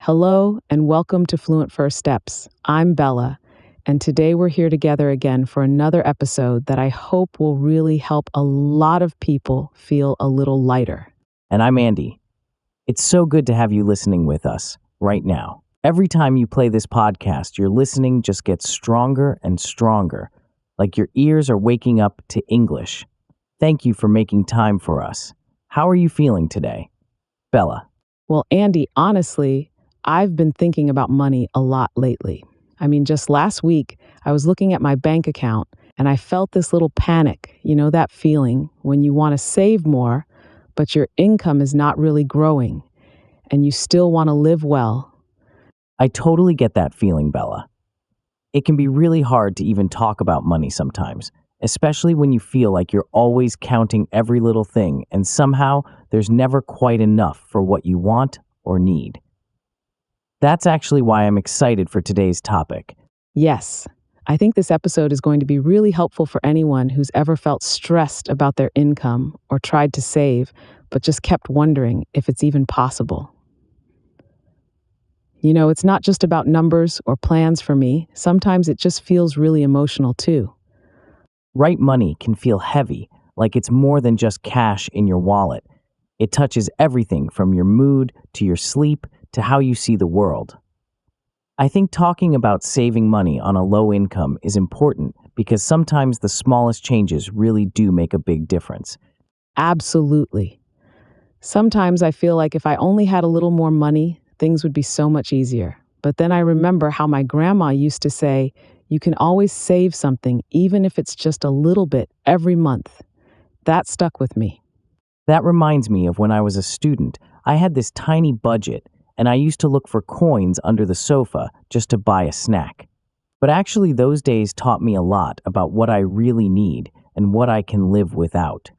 Hello and welcome to FluentFirstSteps. I'm Bella, and today we're here together again for another episode that I hope will really help a lot of people feel a little lighter. And I'm Andy. It's so good to have you listening with us right now. Every time you play this podcast, your listening just gets stronger and stronger, like your ears are waking up to English. Thank you for making time for us. How are you feeling today? Bella. Well, Andy, honestly, I've been thinking about money a lot lately. Just last week, I was looking at my bank account and I felt this little panic. You know, that feeling when you want to save more, but your income is not really growing and you still want to live well. I totally get that feeling, Bella. It can be really hard to even talk about money sometimes, especially when you feel like you're always counting every little thing and somehow there's never quite enough for what you want or need. That's actually why I'm excited for today's topic. Yes, I think this episode is going to be really helpful for anyone who's ever felt stressed about their income or tried to save, but just kept wondering if it's even possible. You know, it's not just about numbers or plans for me. Sometimes it just feels really emotional too. Right money can feel heavy, like it's more than just cash in your wallet. It touches everything from your mood to your sleep to how you see the world. I think talking about saving money on a low income is important because sometimes the smallest changes really do make a big difference. Absolutely. Sometimes I feel like if I only had a little more money, things would be so much easier. But then I remember how my grandma used to say, you can always save something, even if it's just a little bit every month. That stuck with me. That reminds me of when I was a student. I had this tiny budget, and I used to look for coins under the sofa just to buy a snack. But actually, those days taught me a lot about what I really need and what I can live without.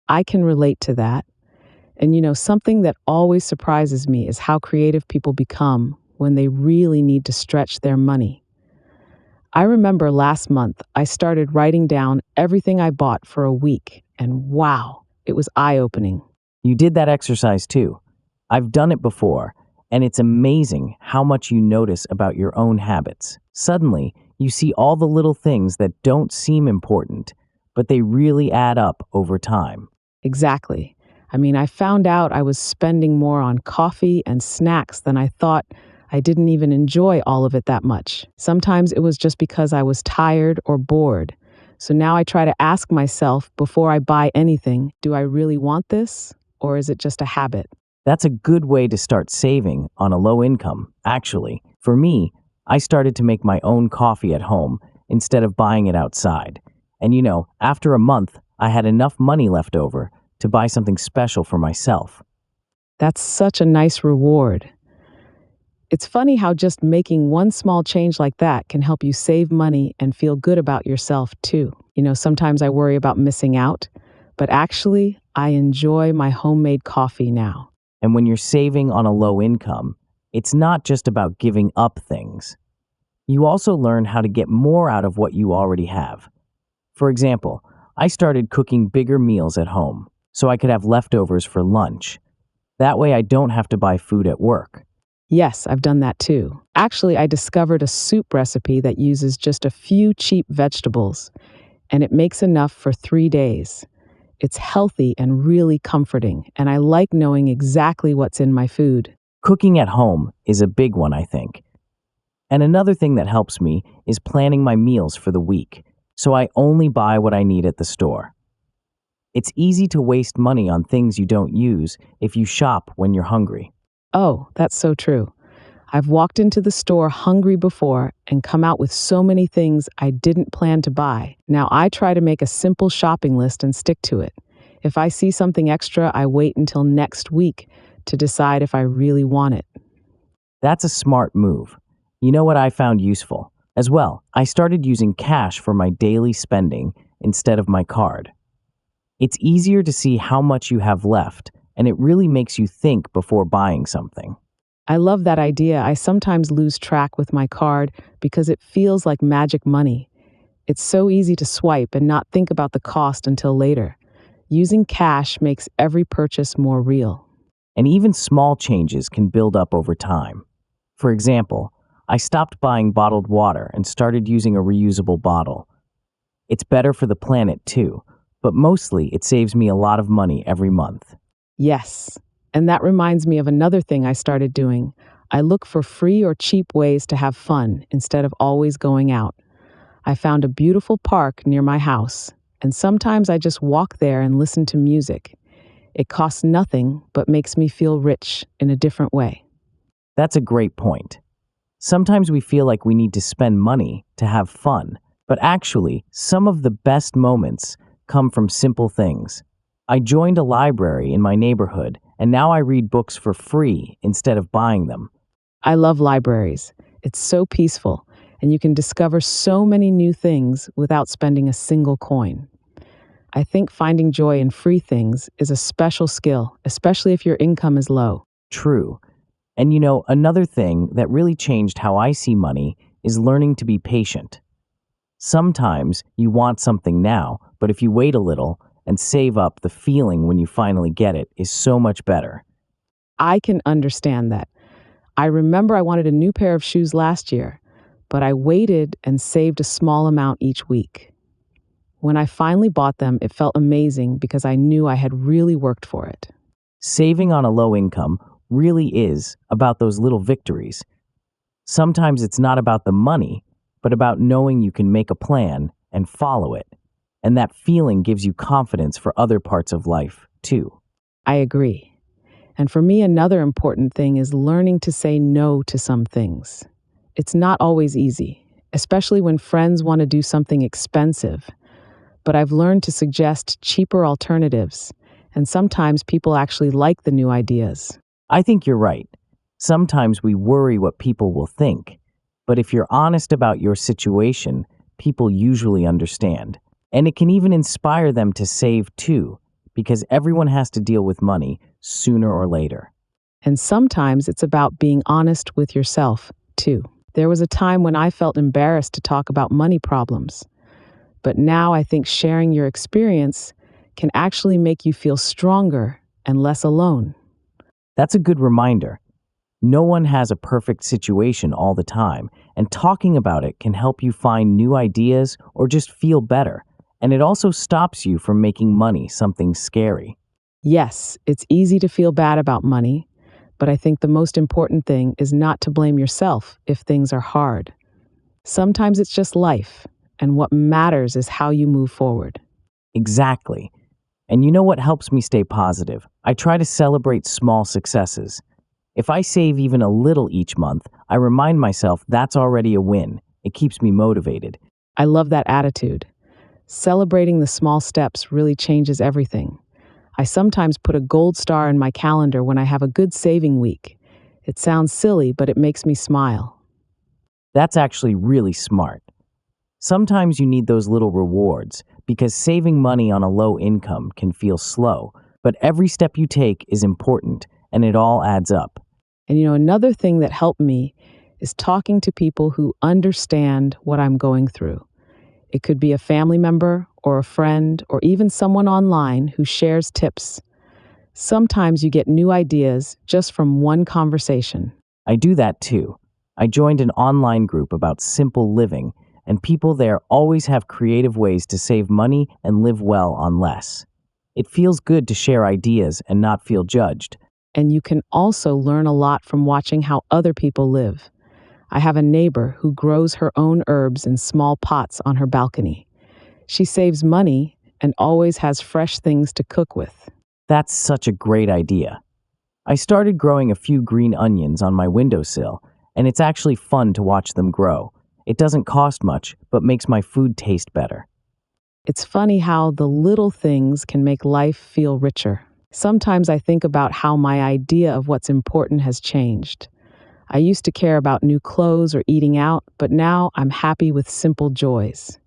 I can relate to that. And you know, something that always surprises me is how creative people become when they really need to stretch their money. I remember last month, I started writing down everything I bought for a week, and wow, it was eye-opening. You did that exercise too. I've done it before, and it's amazing how much you notice about your own habits. Suddenly, you see all the little things that don't seem important, but they really add up over time. Exactly. I found out I was spending more on coffee and snacks than I thought. I didn't even enjoy all of it that much. Sometimes it was just because I was tired or bored. So now I try to ask myself before I buy anything, do I really want this, or is it just a habit? That's a good way to start saving on a low income, actually. For me, I started to make my own coffee at home instead of buying it outside. And after a month, I had enough money left over to buy something special for myself. That's such a nice reward. It's funny how just making one small change like that can help you save money and feel good about yourself too. Sometimes I worry about missing out, but actually, I enjoy my homemade coffee now. And when you're saving on a low income, it's not just about giving up things. You also learn how to get more out of what you already have. For example, I started cooking bigger meals at home so I could have leftovers for lunch. That way I don't have to buy food at work. Yes, I've done that too. Actually, I discovered a soup recipe that uses just a few cheap vegetables, and it makes enough for 3 days. It's healthy and really comforting, and I like knowing exactly what's in my food. Cooking at home is a big one, I think. And another thing that helps me is planning my meals for the week, so I only buy what I need at the store. It's easy to waste money on things you don't use if you shop when you're hungry. Oh, that's so true. I've walked into the store hungry before and come out with so many things I didn't plan to buy. Now I try to make a simple shopping list and stick to it. If I see something extra, I wait until next week to decide if I really want it. That's a smart move. You know what I found useful? As well, I started using cash for my daily spending instead of my card. It's easier to see how much you have left, and it really makes you think before buying something. I love that idea. I sometimes lose track with my card because it feels like magic money. It's so easy to swipe and not think about the cost until later. Using cash makes every purchase more real. And even small changes can build up over time. For example, I stopped buying bottled water and started using a reusable bottle. It's better for the planet too, but mostly it saves me a lot of money every month. Yes. And that reminds me of another thing I started doing. I look for free or cheap ways to have fun instead of always going out. I found a beautiful park near my house, and sometimes I just walk there and listen to music. It costs nothing, but makes me feel rich in a different way. That's a great point. Sometimes we feel like we need to spend money to have fun, but actually, some of the best moments come from simple things. I joined a library in my neighborhood, and now I read books for free instead of buying them. I love libraries. It's so peaceful, and you can discover so many new things without spending a single coin. I think finding joy in free things is a special skill, especially if your income is low. True. And another thing that really changed how I see money is learning to be patient. Sometimes you want something now, but if you wait a little and save up, the feeling when you finally get it is so much better. I can understand that. I remember I wanted a new pair of shoes last year, but I waited and saved a small amount each week. When I finally bought them, it felt amazing because I knew I had really worked for it. Saving on a low income really is about those little victories. Sometimes it's not about the money, but about knowing you can make a plan and follow it. And that feeling gives you confidence for other parts of life, too. I agree. And for me, another important thing is learning to say no to some things. It's not always easy, especially when friends want to do something expensive. But I've learned to suggest cheaper alternatives, and sometimes people actually like the new ideas. I think you're right. Sometimes we worry what people will think, but if you're honest about your situation, people usually understand. And it can even inspire them to save too, because everyone has to deal with money sooner or later. And sometimes it's about being honest with yourself, too. There was a time when I felt embarrassed to talk about money problems. But now I think sharing your experience can actually make you feel stronger and less alone. That's a good reminder. No one has a perfect situation all the time, and talking about it can help you find new ideas or just feel better. And it also stops you from making money something scary. Yes, it's easy to feel bad about money, but I think the most important thing is not to blame yourself if things are hard. Sometimes it's just life, and what matters is how you move forward. Exactly. And you know what helps me stay positive? I try to celebrate small successes. If I save even a little each month, I remind myself that's already a win. It keeps me motivated. I love that attitude. Celebrating the small steps really changes everything. I sometimes put a gold star in my calendar when I have a good saving week. It sounds silly, but it makes me smile. That's actually really smart. Sometimes you need those little rewards because saving money on a low income can feel slow, but every step you take is important and it all adds up. And another thing that helped me is talking to people who understand what I'm going through. It could be a family member or a friend or even someone online who shares tips. Sometimes you get new ideas just from one conversation. I do that too. I joined an online group about simple living, and people there always have creative ways to save money and live well on less. It feels good to share ideas and not feel judged. And you can also learn a lot from watching how other people live. I have a neighbor who grows her own herbs in small pots on her balcony. She saves money and always has fresh things to cook with. That's such a great idea. I started growing a few green onions on my windowsill, and it's actually fun to watch them grow. It doesn't cost much, but makes my food taste better. It's funny how the little things can make life feel richer. Sometimes I think about how my idea of what's important has changed. I used to care about new clothes or eating out, but now I'm happy with simple joys.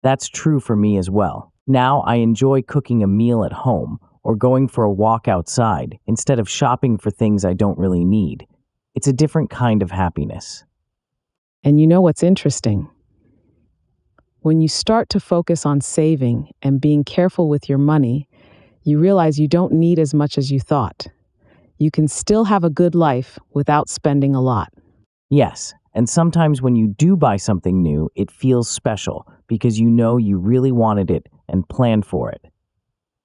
That's true for me as well. Now I enjoy cooking a meal at home or going for a walk outside instead of shopping for things I don't really need. It's a different kind of happiness. And you know what's interesting? When you start to focus on saving and being careful with your money, you realize you don't need as much as you thought. You can still have a good life without spending a lot. Yes, and sometimes when you do buy something new, it feels special because you know you really wanted it and planned for it.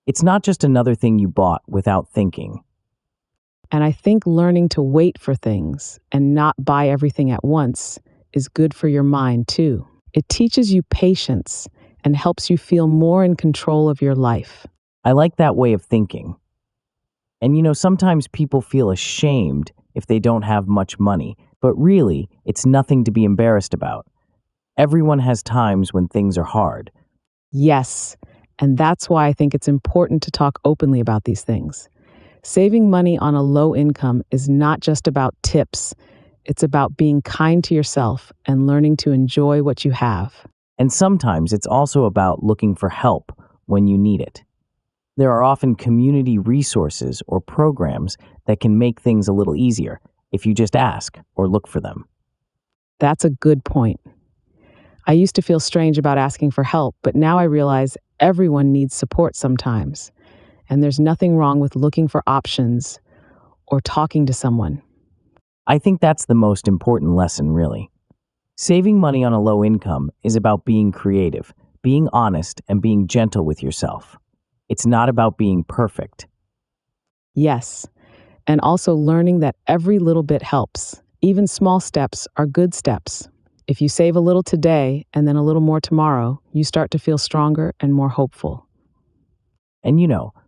It's not just another thing you bought without thinking. And I think learning to wait for things and not buy everything at once is good for your mind too. It teaches you patience and helps you feel more in control of your life. I like that way of thinking. And sometimes people feel ashamed if they don't have much money, but really, it's nothing to be embarrassed about. Everyone has times when things are hard. Yes, and that's why I think it's important to talk openly about these things. Saving money on a low income is not just about tips, it's about being kind to yourself and learning to enjoy what you have. And sometimes it's also about looking for help when you need it. There are often community resources or programs that can make things a little easier if you just ask or look for them. That's a good point. I used to feel strange about asking for help, but now I realize everyone needs support sometimes, and there's nothing wrong with looking for options or talking to someone. I think that's the most important lesson, really. Saving money on a low income is about being creative, being honest, and being gentle with yourself. It's not about being perfect. Yes, and also learning that every little bit helps. Even small steps are good steps. If you save a little today and then a little more tomorrow, you start to feel stronger and more hopeful. And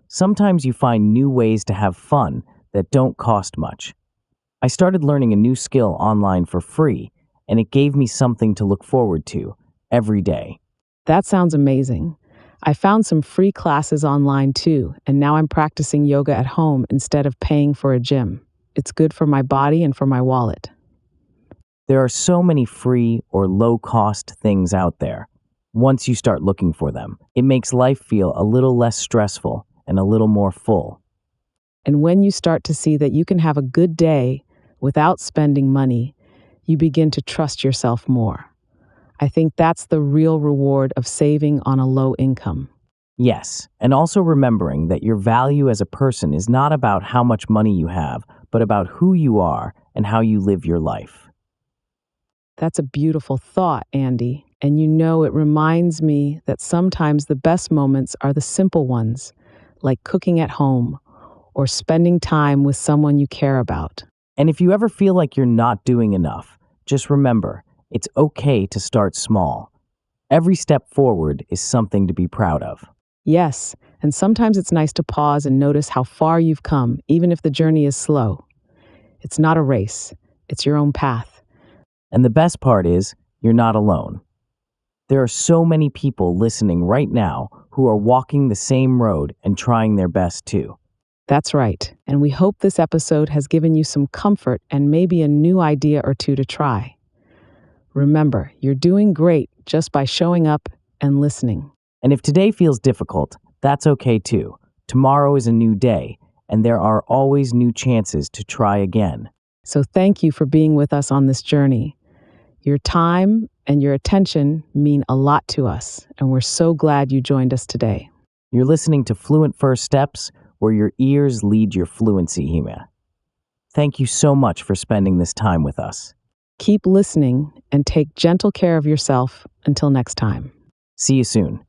sometimes you find new ways to have fun that don't cost much. I started learning a new skill online for free, and it gave me something to look forward to every day. That sounds amazing. I found some free classes online too, and now I'm practicing yoga at home instead of paying for a gym. It's good for my body and for my wallet. There are so many free or low-cost things out there. Once you start looking for them, it makes life feel a little less stressful and a little more full. And when you start to see that you can have a good day without spending money, you begin to trust yourself more. I think that's the real reward of saving on a low income. Yes, and also remembering that your value as a person is not about how much money you have, but about who you are and how you live your life. That's a beautiful thought, Andy. And it reminds me that sometimes the best moments are the simple ones, like cooking at home or spending time with someone you care about. And if you ever feel like you're not doing enough, just remember, it's okay to start small. Every step forward is something to be proud of. Yes, and sometimes it's nice to pause and notice how far you've come, even if the journey is slow. It's not a race, it's your own path. And the best part is, you're not alone. There are so many people listening right now who are walking the same road and trying their best too. That's right, and we hope this episode has given you some comfort and maybe a new idea or two to try. Remember, you're doing great just by showing up and listening. And if today feels difficult, that's okay too. Tomorrow is a new day, and there are always new chances to try again. So thank you for being with us on this journey. Your time and your attention mean a lot to us, and we're so glad you joined us today. You're listening to Fluent First Steps, where your ears lead your fluency, Hima. Thank you so much for spending this time with us. Keep listening and take gentle care of yourself until next time. See you soon.